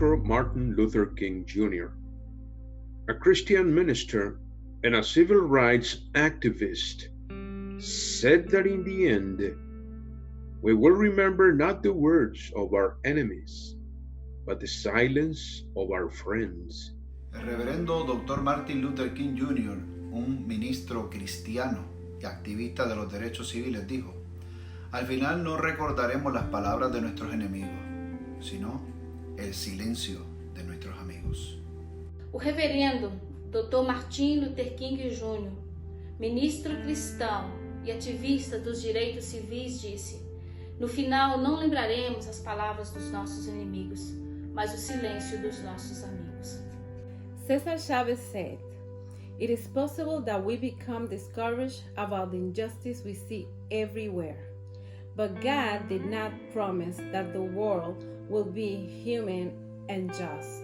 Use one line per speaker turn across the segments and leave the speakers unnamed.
Dr. Martin Luther King Jr., a Christian minister and a civil rights activist, said that in the end, we will remember not the words of our enemies, but the silence of our friends.
El reverendo Dr. Martin Luther King Jr., un ministro cristiano y activista de los derechos civiles, dijo: al final no recordaremos las palabras de nuestros enemigos, sino el silencio de nuestros amigos.
O reverendo Dr. Martin Luther King Jr., ministro cristão e ativista dos direitos civis, disse: no final não lembraremos as palavras dos nossos inimigos, mas o silêncio dos nossos amigos.
Cesar Chavez said, "It is possible that we become discouraged about the injustice we see everywhere. But God did not promise that the world will be human and just.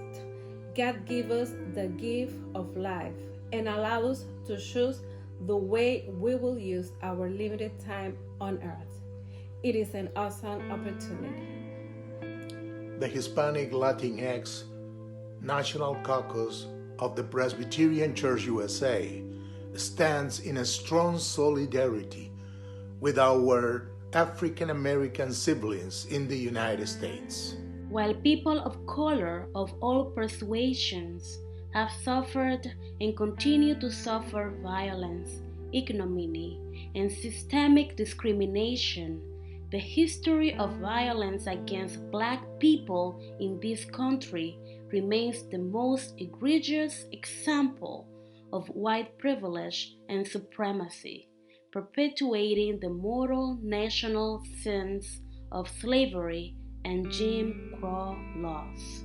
God gave us the gift of life and allowed us to choose the way we will use our limited time on earth. It is an awesome opportunity."
The Hispanic Latinx National Caucus of the Presbyterian Church USA stands in a strong solidarity with our African American siblings in the United States.
While people of color of all persuasions have suffered and continue to suffer violence, ignominy, and systemic discrimination, the history of violence against Black people in this country remains the most egregious example of white privilege and supremacy, perpetuating the mortal national sins of slavery and Jim Crow laws.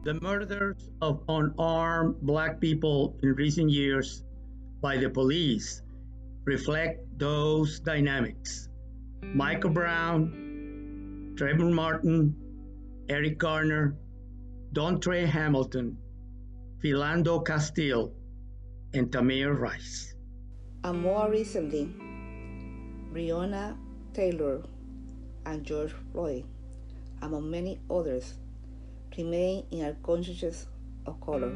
The murders of unarmed Black people in recent years by the police reflect those dynamics. Michael Brown, Trayvon Martin, Eric Garner, Dontre Hamilton, Philando Castile, and Tamir Rice.
And more recently, Breonna Taylor and George Floyd, among many others, remain in our consciences of color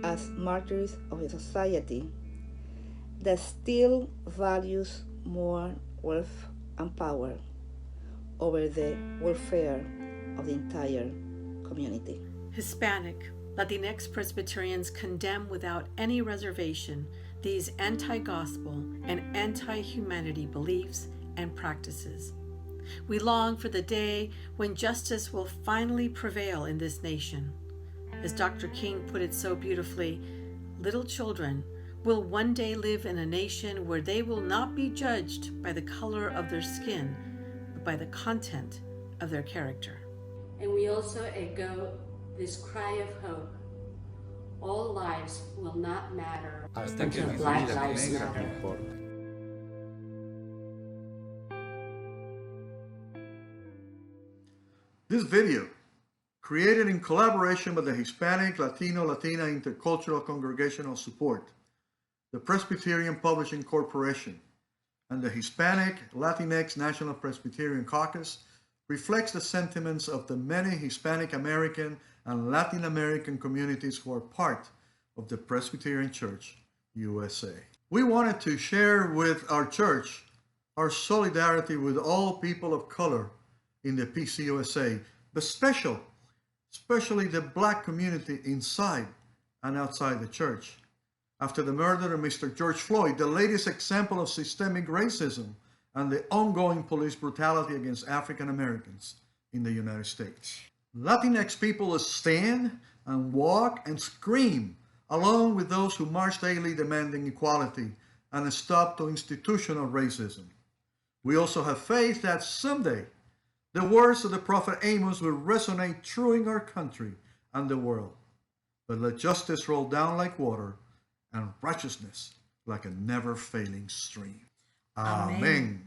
as martyrs of a society that still values more wealth and power over the welfare of the entire community.
Hispanic, Latinx Presbyterians condemn without any reservation these anti-gospel and anti-humanity beliefs and practices. We long for the day when justice will finally prevail in this nation. As Dr. King put it so beautifully, little children will one day live in a nation where they will not be judged by the color of their skin, but by the content of their character.
And we also echo this cry of hope. All lives will not matter until Black lives matter.
This video, created in collaboration with the Hispanic, Latino, Latina Intercultural Congregational Support, the Presbyterian Publishing Corporation, and the Hispanic Latinx National Presbyterian Caucus, reflects the sentiments of the many Hispanic American and Latin American communities who are part of the Presbyterian Church, USA. We wanted to share with our church our solidarity with all people of color in the PCUSA, but especially the Black community inside and outside the church. After the murder of Mr. George Floyd, the latest example of systemic racism and the ongoing police brutality against African Americans in the United States. Latinx people stand and walk and scream along with those who march daily demanding equality and a stop to institutional racism. We also have faith that someday the words of the Prophet Amos will resonate true in our country and the world. But let justice roll down like water and righteousness like a never-failing stream. Amen.